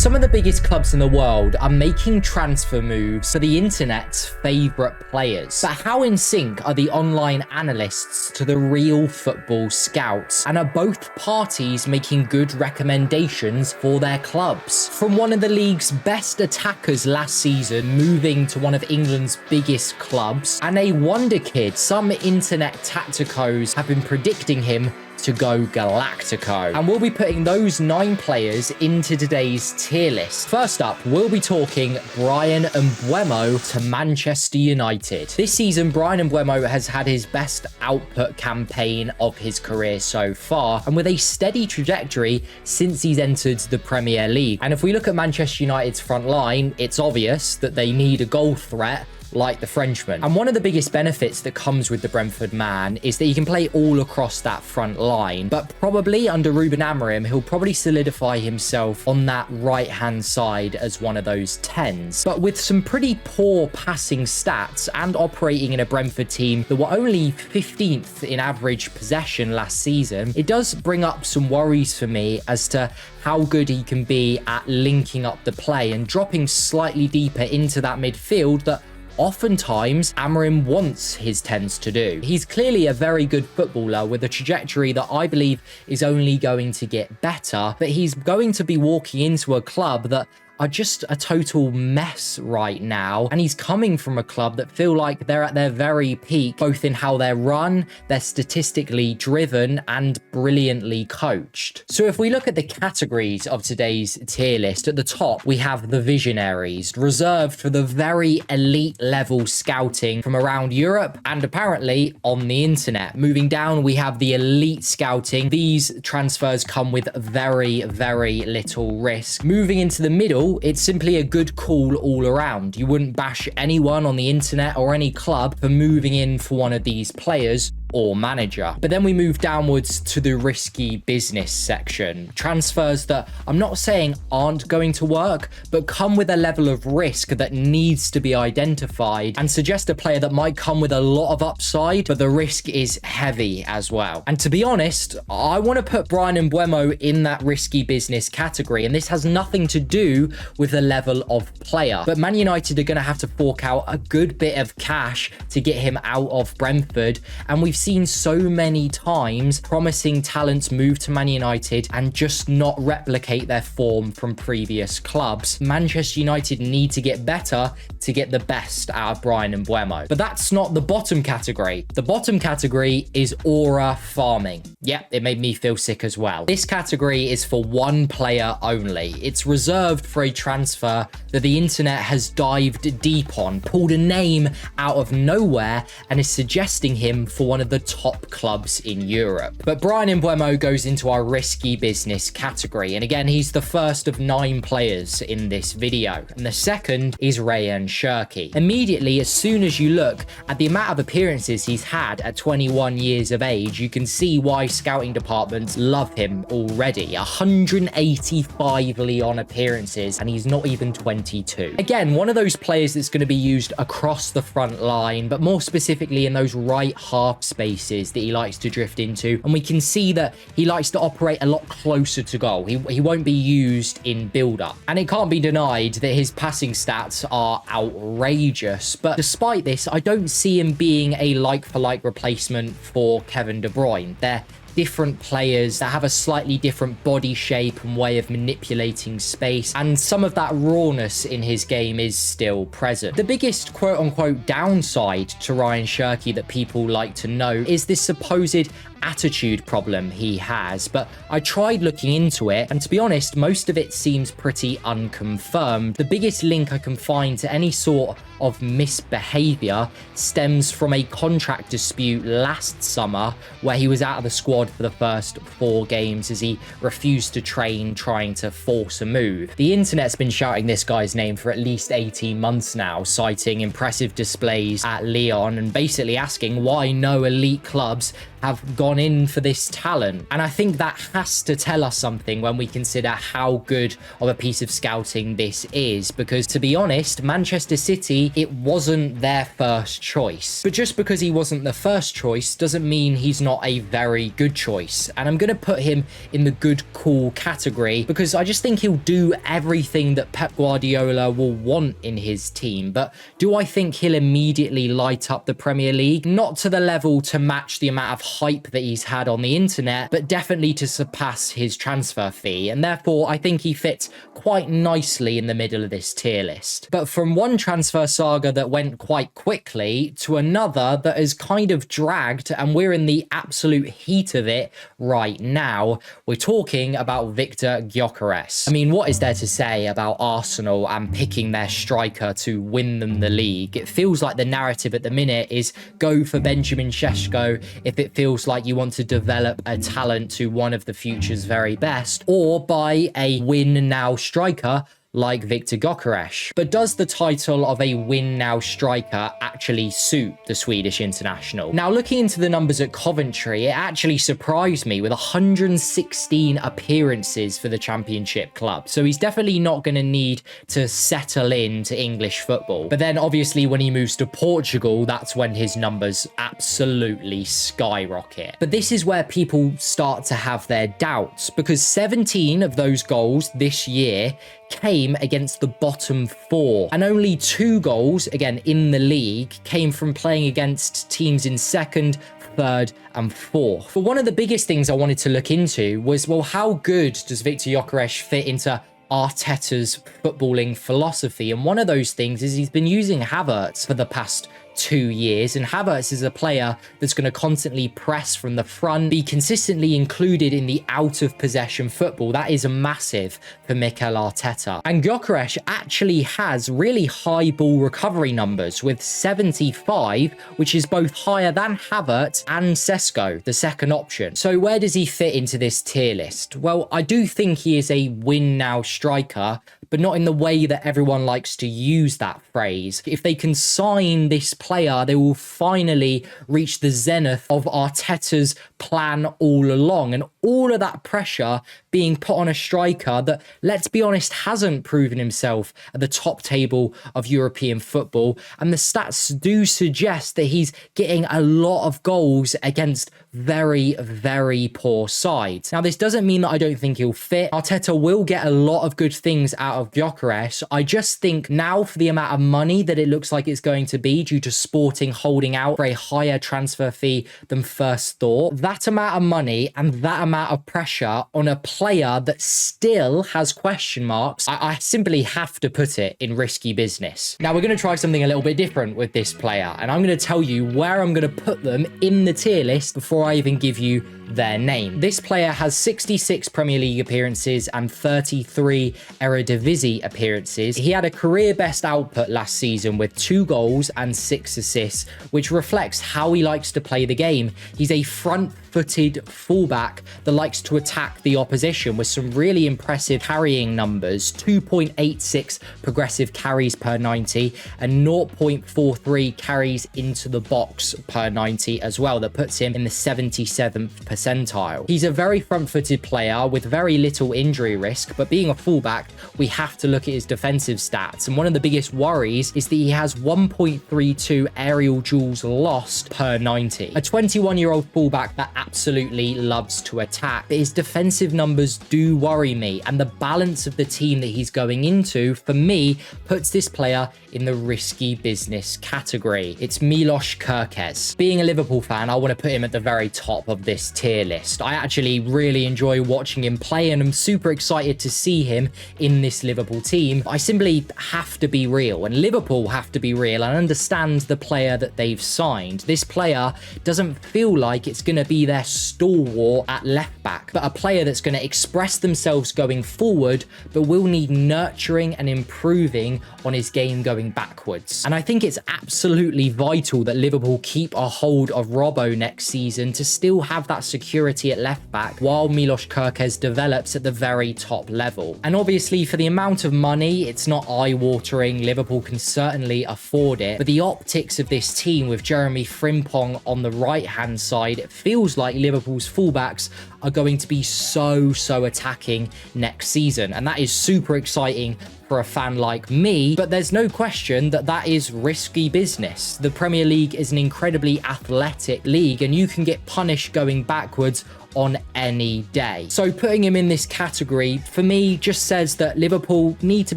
Some of the biggest clubs in the world are making transfer moves for the internet's favorite players. But how in sync are the online analysts to the real football scouts? And are both parties making good recommendations for their clubs? From one of the league's best attackers last season moving to one of England's biggest clubs, and a wonder kid, some internet tacticos have been predicting him to go Galactico. And we'll be putting those 9 players into today's tier list. First up, we'll be talking Bryan Mbeumo to Manchester United. This season, Bryan Mbeumo has had his best output campaign of his career so far, and with a steady trajectory since he's entered the Premier League. And if we look at Manchester United's front line, it's obvious that they need a goal threat like the Frenchman. And one of the biggest benefits that comes with the Brentford man is that he can play all across that front line, but probably under Ruben Amorim, he'll probably solidify himself on that right-hand side as one of those 10s. But with some pretty poor passing stats and operating in a Brentford team that were only 15th in average possession last season, it does bring up some worries for me as to how good he can be at linking up the play and dropping slightly deeper into that midfield that oftentimes Amorim wants his 10s to do. He's clearly a very good footballer with a trajectory that I believe is only going to get better, but he's going to be walking into a club that are just a total mess right now, and he's coming from a club that feel like they're at their very peak, both in how they're run, they're statistically driven, and brilliantly coached. So if we look at the categories of today's tier list, at the top we have the visionaries, reserved for the very elite level scouting from around Europe and apparently on the internet. Moving down, we have the elite scouting. These transfers come with very, very little risk. Moving into the middle, it's simply a good call all around. You wouldn't bash anyone on the internet or any club for moving in for one of these players or manager. But then we move downwards to the risky business section. Transfers that I'm not saying aren't going to work, but come with a level of risk that needs to be identified and suggest a player that might come with a lot of upside, but the risk is heavy as well. And to be honest, I want to put Bryan Mbeumo in that risky business category, and this has nothing to do with the level of player. But Man United are going to have to fork out a good bit of cash to get him out of Brentford, and we've seen so many times promising talents move to Man United and just not replicate their form from previous clubs. Manchester United need to get better to get the best out of Bryan Mbeumo. But that's not the bottom category. The bottom category is aura farming. Yep, it made me feel sick as well. This category is for one player only. It's reserved for a transfer that the internet has dived deep on, pulled a name out of nowhere, and is suggesting him for one of the top clubs in Europe. But Bryan Mbeumo goes into our risky business category, and again, he's the first of 9 players in this video, and the second is Rayan Cherki. Immediately, as soon as you look at the amount of appearances he's had at 21 years of age, you can see why scouting departments love him already. 185 Leon appearances, and he's not even 22. Again, one of those players that's going to be used across the front line, but more specifically in those right half spaces that he likes to drift into, and we can see that he likes to operate a lot closer to goal. He won't be used in build-up, and it can't be denied that his passing stats are outrageous. But despite this, I don't see him being a like-for-like replacement for Kevin De Bruyne. They're different players that have a slightly different body shape and way of manipulating space, and some of that rawness in his game is still present. The biggest quote-unquote downside to Rayan Cherki that people like to know is this supposed attitude problem he has, but I tried looking into it, and to be honest, most of it seems pretty unconfirmed. The biggest link I can find to any sort of misbehavior stems from a contract dispute last summer where he was out of the squad for the first 4 games as he refused to train, trying to force a move. The internet's been shouting this guy's name for at least 18 months now, citing impressive displays at Lyon and basically asking why no elite clubs have gone in for this talent. And I think that has to tell us something when we consider how good of a piece of scouting this is, because to be honest, Manchester City, it wasn't their first choice. But just because he wasn't the first choice doesn't mean he's not a very good choice. And I'm going to put him in the good, cool category because I just think he'll do everything that Pep Guardiola will want in his team. But do I think he'll immediately light up the Premier League? Not to the level to match the amount of hype that he's had on the internet, but definitely to surpass his transfer fee. And therefore, I think he fits quite nicely in the middle of this tier list. But from one transfer saga that went quite quickly to another that is kind of dragged, and we're in the absolute heat of it right now, we're talking about Viktor Gyökeres. I mean, what is there to say about Arsenal and picking their striker to win them the league? It feels like the narrative at the minute is go for Benjamin Šeško if it feels like you want to develop a talent to one of the future's very best, or buy a win now striker like Viktor Gyökeres. But does the title of a win now striker actually suit the Swedish international? Now, looking into the numbers at Coventry, it actually surprised me with 116 appearances for the Championship club. So he's definitely not going to need to settle into English football. But then obviously when he moves to Portugal, that's when his numbers absolutely skyrocket. But this is where people start to have their doubts, because 17 of those goals this year came against the bottom four, and only 2 goals, again in the league, came from playing against teams in second, third and fourth. But one of the biggest things I wanted to look into was, well, how good does Viktor Gyökeres fit into Arteta's footballing philosophy? And one of those things is he's been using Havertz for the past 2 years, and Havertz is a player that's going to constantly press from the front, be consistently included in the out of possession football. That is massive for Mikel Arteta. And Gyökeres actually has really high ball recovery numbers with 75, which is both higher than Havertz and Šeško, the second option. So where does he fit into this tier list? Well, I do think he is a win now striker, but not in the way that everyone likes to use that phrase. If they can sign this player, they will finally reach the zenith of Arteta's plan all along, and all of that pressure being put on a striker that, let's be honest, hasn't proven himself at the top table of European football. And the stats do suggest that he's getting a lot of goals against very, very poor sides. Now, this doesn't mean that I don't think he'll fit. Arteta will get a lot of good things out of Gyökeres. I just think now, for the amount of money that it looks like it's going to be due to Sporting holding out for a higher transfer fee than first thought, that amount of money and that amount of pressure on a player that still has question marks, I simply have to put it in risky business. Now, we're going to try something a little bit different with this player, and I'm going to tell you where I'm going to put them in the tier list before I even give you their name. This player has 66 Premier League appearances and 33 Eredivisie appearances. He had a career best output last season with 2 goals and 6 assists, which reflects how he likes to play the game. He's a front-footed fullback that likes to attack the opposition with some really impressive carrying numbers, 2.86 progressive carries per 90 and 0.43 carries into the box per 90 as well. That puts him in the 77th percentile. He's a very front-footed player with very little injury risk, but being a fullback, we have to look at his defensive stats. And one of the biggest worries is that he has 1.32 aerial duels lost per 90. A 21-year-old fullback that absolutely loves to attack, but his defensive numbers do worry me, and the balance of the team that he's going into, for me, puts this player in the risky business category. It's Milos Kerkez. Being a Liverpool fan, I want to put him at the very top of this tier list. I actually really enjoy watching him play, and I'm super excited to see him in this Liverpool team. I simply have to be real, and Liverpool have to be real and understand the player that they've signed. This player doesn't feel like it's going to be their stalwart at left back, but a player that's going to express themselves going forward, but will need nurturing and improving on his game going backwards. And I think it's absolutely vital that Liverpool keep a hold of Robbo next season to still have that security at left back while Milos Kerkez develops at the very top level. And obviously for the amount of money, it's not eye-watering. Liverpool can certainly afford it, but the optics of this team with Jeremy Frimpong on the right-hand side, it feels like Liverpool's fullbacks are going to be so attacking next season, and that is super exciting for a fan like me. But there's no question that that is risky business. The Premier League is an incredibly athletic league, and you can get punished going backwards on any day. So putting him in this category for me just says that Liverpool need to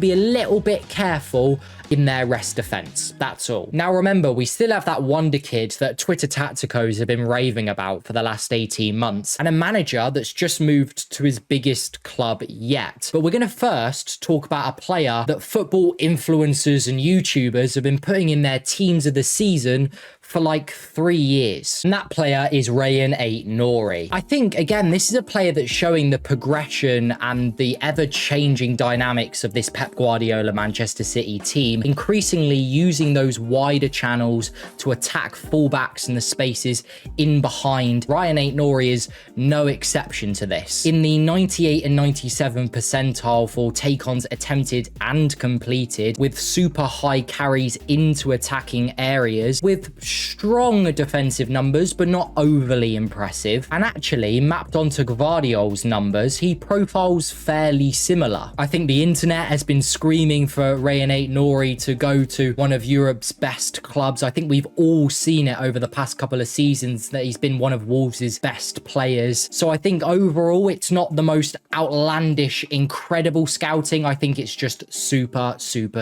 be a little bit careful in their rest defense. That's all. Now remember, we still have that wonder kid that Twitter Tacticos have been raving about for the last 18 months, and a manager that's just moved to his biggest club yet. But we're going to first talk about a player that football influencers and YouTubers have been putting in their teams of the season for like 3 years. And that player is Rayan Aït-Nouri. I think, again, this is a player that's showing the progression and the ever-changing dynamics of this Pep Guardiola Manchester City team, increasingly using those wider channels to attack fullbacks and the spaces in behind. Rayan Aït-Nouri is no exception to this. In the 98 and 97 percentile for take-ons attempted and completed, with super high carries into attacking areas, with strong defensive numbers but not overly impressive, and actually mapped onto Gvardiol's numbers, he profiles fairly similar. I think the internet has been screaming for Rayan Aït-Nouri to go to one of Europe's best clubs. I think we've all seen it over the past couple of seasons that he's been one of Wolves' best players. So I think overall it's not the most outlandish, incredible scouting. I think it's just super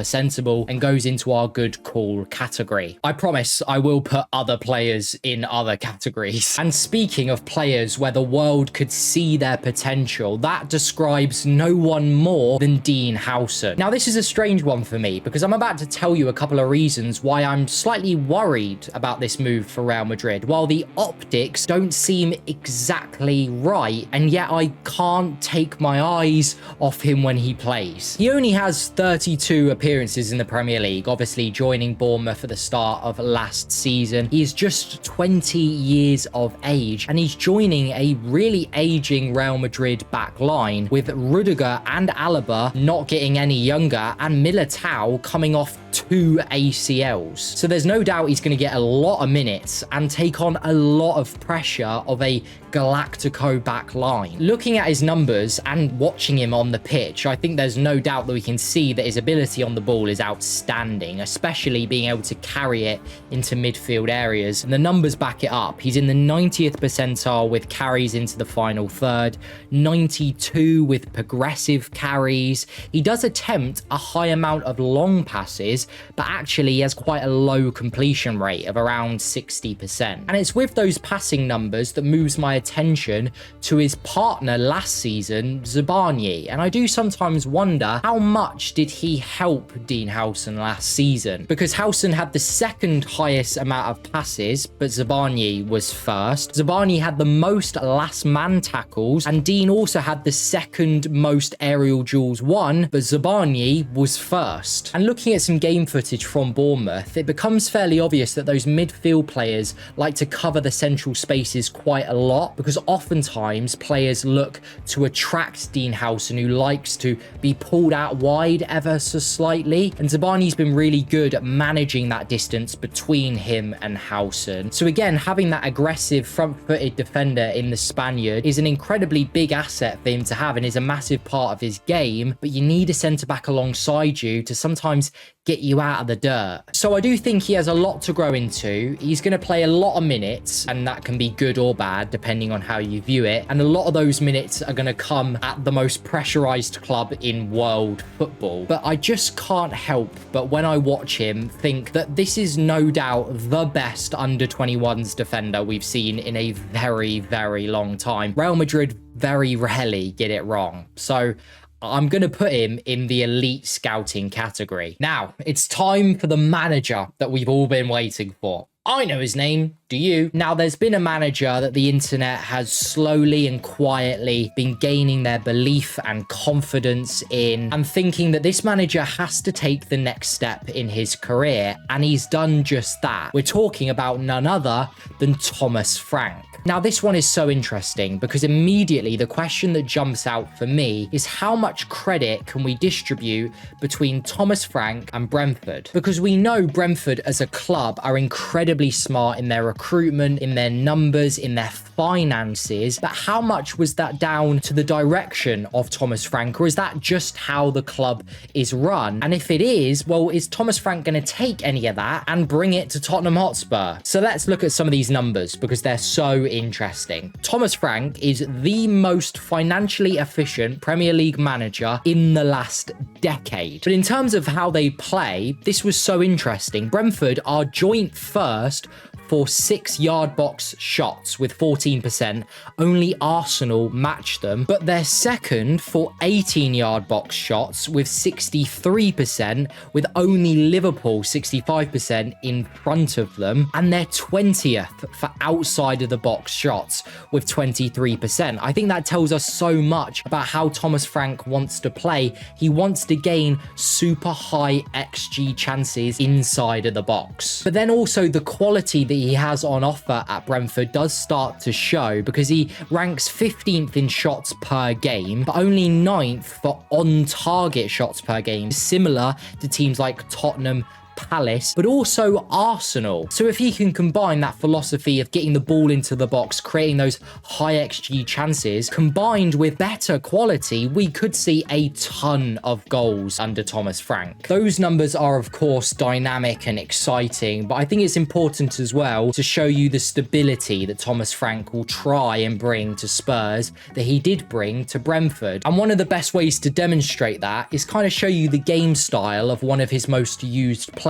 sensible and goes into our good call category. I promise I will put other players in other categories. And speaking of players where the world could see their potential, that describes no one more than Dean Howson. Now this is a strange one for me because I'm about to tell you a couple of reasons why I'm slightly worried about this move for Real Madrid. While the optics don't seem exactly right, and yet I can't take my eyes off him when he plays. He only has 32 appearances in the Premier League, obviously joining Bournemouth at the start of last season. He is just 20 years of age, and he's joining a really aging Real Madrid back line, with Rudiger and Alaba not getting any younger, and Militao coming off 2 ACLs. So there's no doubt he's going to get a lot of minutes and take on a lot of pressure of a Galactico back line. Looking at his numbers and watching him on the pitch, I think there's no doubt that we can see that his ability on the ball is outstanding, especially being able to carry it into midfield areas. And the numbers back it up. He's in the 90th percentile with carries into the final third, 92 with progressive carries. He does attempt a high amount of long passes, but actually he has quite a low completion rate of around 60%. And it's with those passing numbers that moves my attention to his partner last season, Zabarnyi. And I do sometimes wonder, how much did he help Dean Howson last season? Because Howson had the second highest amount of passes, but Zabarnyi was first. Zabarnyi had the most last man tackles, and Dean also had the second most aerial duels won, but Zabarnyi was first. And looking at some game footage from Bournemouth, it becomes fairly obvious that those midfield players like to cover the central spaces quite a lot, because oftentimes players look to attract Dean Howson, who likes to be pulled out wide ever so slightly, and Zabarnyi's been really good at managing that distance between him and Howson. So again, having that aggressive front-footed defender in the Spaniard is an incredibly big asset for him to have, and is a massive part of his game, but you need a centre-back alongside you to sometimes get you out of the dirt. So I do think he has a lot to grow into. He's going to play a lot of minutes, and that can be good or bad depending on how you view it, and a lot of those minutes are going to come at the most pressurized club in world football. But I just can't help but when I watch him think that this is no doubt the best under 21s defender we've seen in a very long time. Real Madrid very rarely get it wrong, so I'm going to put him in the elite scouting category. Now, it's time for the manager that we've all been waiting for. I know his name. Do you? Now, there's been a manager that the internet has slowly and quietly been gaining their belief and confidence in, and thinking that this manager has to take the next step in his career, and he's done just that. We're talking about none other than Thomas Frank. Now, this one is so interesting because immediately the question that jumps out for me is how much credit can we distribute between Thomas Frank and Brentford? Because we know Brentford as a club are incredibly smart in their recruitment, in their numbers, in their finances, but how much was that down to the direction of Thomas Frank, or is that just how the club is run? And if it is, well, is Thomas Frank going to take any of that and bring it to Tottenham Hotspur? So let's look at some of these numbers because they're so interesting. Thomas Frank is the most financially efficient Premier League manager in the last decade. But in terms of how they play, this was so interesting. Brentford are joint first for 6-yard box shots with 14%. Only Arsenal match them, but they're second for 18-yard box shots with 63%, with only Liverpool 65% in front of them, and they're 20th for outside of the box shots with 23%. I think that tells us so much about how Thomas Frank wants to play. He wants to gain super high XG chances inside of the box. But then also the quality that he has on offer at Brentford does start to show, because he ranks 15th in shots per game, but only 9th for on-target shots per game, similar to teams like Tottenham, Palace, but also Arsenal. So if he can combine that philosophy of getting the ball into the box, creating those high XG chances, combined with better quality, we could see a ton of goals under Thomas Frank. Those numbers are, of course, dynamic and exciting, but I think it's important as well to show you the stability that Thomas Frank will try and bring to Spurs that he did bring to Brentford. And one of the best ways to demonstrate that is kind of show you the game style of one of his most used players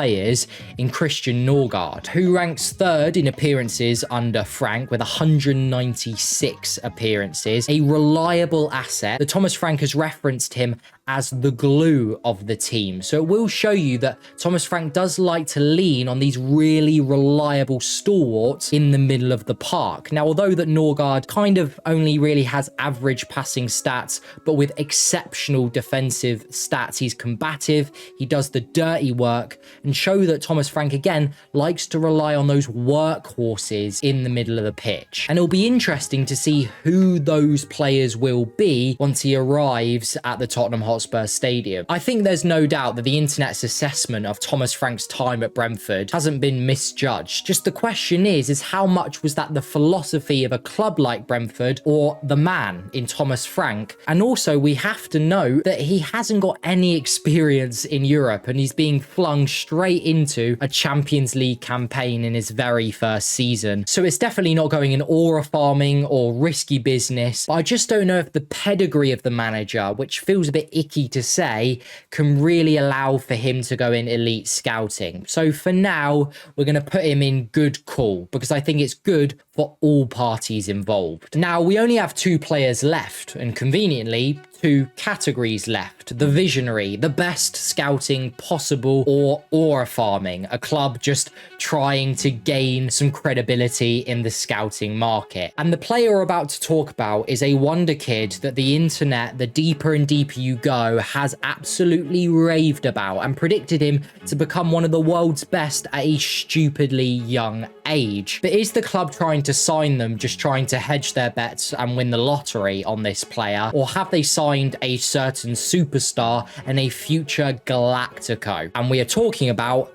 in Christian Norgard, who ranks third in appearances under Frank with 196 appearances, a reliable asset. The Thomas Frank has referenced him as the glue of the team. So it will show you that Thomas Frank does like to lean on these really reliable stalwarts in the middle of the park. Now, although that Norgard kind of only really has average passing stats, but with exceptional defensive stats, he's combative, he does the dirty work, and show that Thomas Frank, again, likes to rely on those workhorses in the middle of the pitch. And it'll be interesting to see who those players will be once he arrives at the Tottenham Hotspur Stadium. I think there's no doubt that the internet's assessment of Thomas Frank's time at Brentford hasn't been misjudged. Just the question is how much was that the philosophy of a club like Brentford or the man in Thomas Frank? And also, we have to note that he hasn't got any experience in Europe, and he's being flung straight into a Champions League campaign in his very first season. So it's definitely not going in aura farming or risky business, but I just don't know if the pedigree of the manager, which feels a bit icky to say, can really allow for him to go in elite scouting. So for now, we're going to put him in good call, because I think it's good for all parties involved. Now, we only have 2 players left, and conveniently, 2 categories left: the visionary, the best scouting possible, or aura farming, a club just trying to gain some credibility in the scouting market. And the player we're about to talk about is a wonder kid that the internet, the deeper and deeper you go, has absolutely raved about and predicted him to become one of the world's best at a stupidly young age. But is the club trying to sign them, just trying to hedge their bets and win the lottery on this player, or have they signed a certain superstar and a future Galactico? And we are talking about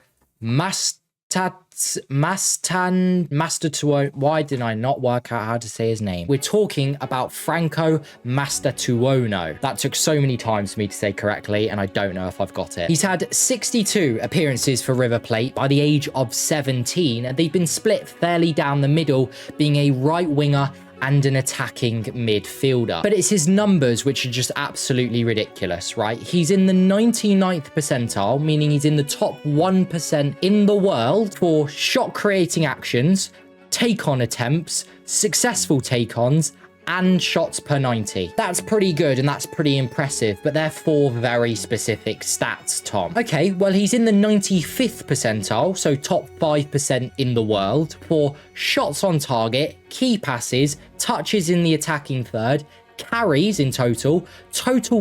why did I not work out how to say his name? We're talking about Franco Mastatuono. That took so many times for me to say correctly, and I don't know if I've got it. He's had 62 appearances for River Plate by the age of 17, and they've been split fairly down the middle, being a right winger and an attacking midfielder. But it's his numbers which are just absolutely ridiculous, right? He's in the 99th percentile, meaning he's in the top 1% in the world for shot creating actions, take-on attempts, successful take-ons, and shots per 90. That's pretty good and that's pretty impressive, but they're 4 very specific stats, Tom. Okay, well, he's in the 95th percentile, so top 5% in the world, for shots on target, key passes, touches in the attacking third, carries in total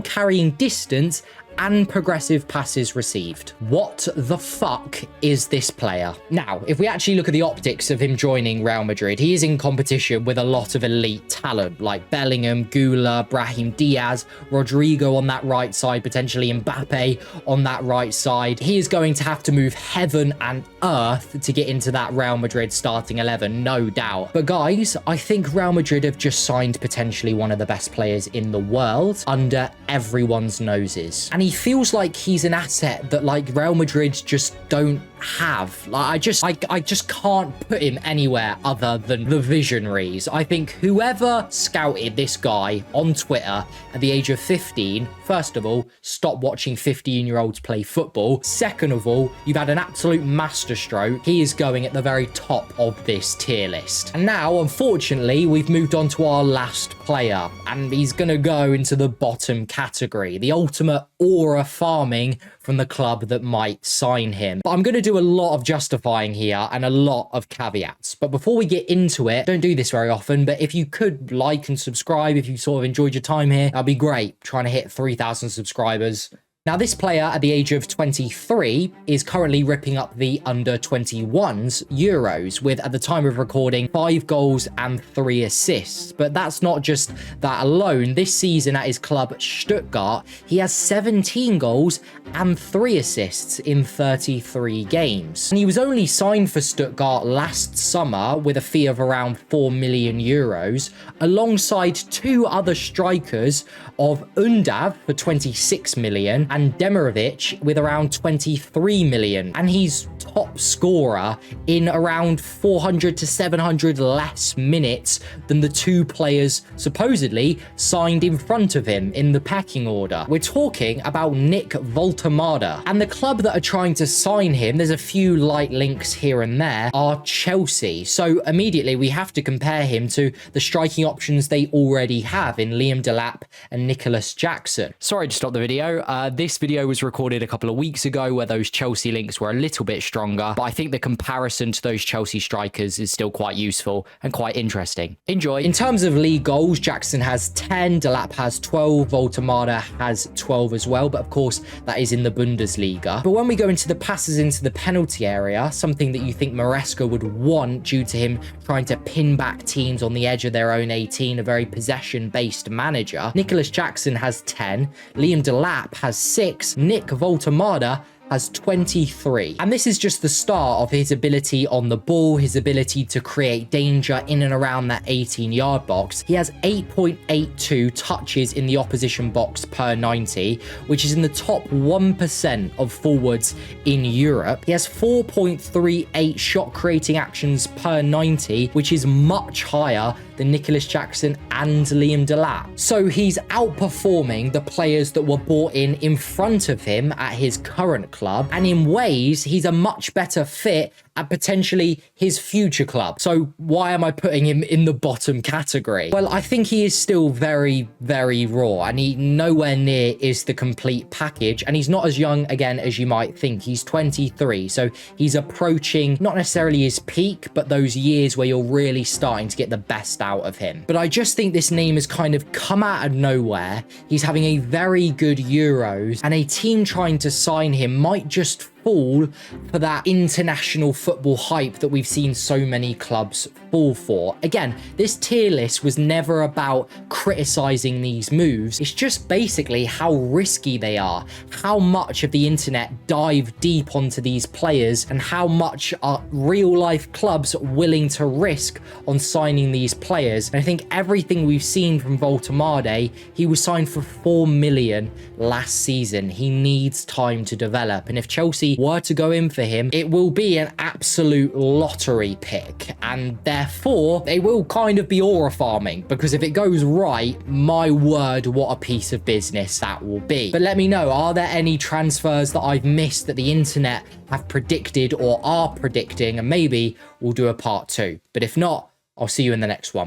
carrying distance, and progressive passes received. What the fuck is this player? Now, if we actually look at the optics of him joining Real Madrid, he is in competition with a lot of elite talent like Bellingham, Gula, Brahim Diaz, Rodrigo on that right side, potentially Mbappe on that right side. He is going to have to move heaven and earth to get into that Real Madrid starting 11, no doubt. But guys, I think Real Madrid have just signed potentially one of the best players in the world under everyone's noses. And he feels like he's an asset that like Real Madrid just don't have. Like I just can't put him anywhere other than the visionaries. I think whoever scouted this guy on Twitter at the age of 15, first of all, stop watching 15-year-olds play football. Second of all, you've had an absolute masterstroke. He is going at the very top of this tier list. And now, unfortunately, we've moved on to our last player, and he's going to go into the bottom category, the ultimate aura farming from the club that might sign him. But I'm going to do a lot of justifying here and a lot of caveats. But before we get into it, don't do this very often, but if you could like and subscribe, if you sort of enjoyed your time here, that'd be great. Trying to hit 3,000 subscribers. Now, this player at the age of 23 is currently ripping up the under-21s Euros with, at the time of recording, 5 goals and 3 assists. But that's not just that alone. This season at his club Stuttgart, he has 17 goals and 3 assists in 33 games. And he was only signed for Stuttgart last summer with a fee of around 4 million euros, alongside 2 other strikers of Undav for 26 million and Demirovic with around 23 million. And he's top scorer in around 400 to 700 less minutes than the 2 players supposedly signed in front of him in the pecking order. We're talking about Nick Voltemada. And the club that are trying to sign him, there's a few light links here and there, are Chelsea. So immediately we have to compare him to the striking options they already have in Liam Delap and Nicholas Jackson. Sorry to stop the video. This video was recorded a couple of weeks ago where those Chelsea links were a little bit stronger, but I think the comparison to those Chelsea strikers is still quite useful and quite interesting. Enjoy. In terms of league goals, Jackson has 10, Delap has 12, Voltemada has 12 as well, but of course that is in the Bundesliga. But when we go into the passes into the penalty area, something that you think Maresca would want due to him trying to pin back teams on the edge of their own 18, a very possession-based manager, Nicholas Jackson has 10, Liam Delap has 6, Nick Voltemada has 23. And this is just the start of his ability on the ball, his ability to create danger in and around that 18-yard box. He has 8.82 touches in the opposition box per 90, which is in the top 1% of forwards in Europe. He has 4.38 shot creating actions per 90, which is much higher than Nicholas Jackson and Liam Delap. So he's outperforming the players that were brought in front of him at his current club, and in ways he's a much better fit at potentially his future club. So why am I putting him in the bottom category? Well, I think he is still very, very raw, and he nowhere near is the complete package, and he's not as young again as you might think. He's 23, so he's approaching not necessarily his peak, but those years where you're really starting to get the best out of him. But I just think this name has kind of come out of nowhere. He's having a very good Euros, and a team trying to sign him might just fall for that international football hype that we've seen so many clubs fall for. Again, this tier list was never about criticizing these moves. It's just basically how risky they are, how much of the internet dive deep onto these players, and how much are real life clubs willing to risk on signing these players. And I think everything we've seen from Voltemade, he was signed for 4 million last season. He needs time to develop, and if Chelsea were to go in for him, it will be an absolute lottery pick, and therefore they will kind of be aura farming, because if it goes right, my word, what a piece of business that will be. But let me know, are there any transfers that I've missed that the internet have predicted or are predicting, and maybe we'll do a part 2. But if not, I'll see you in the next one.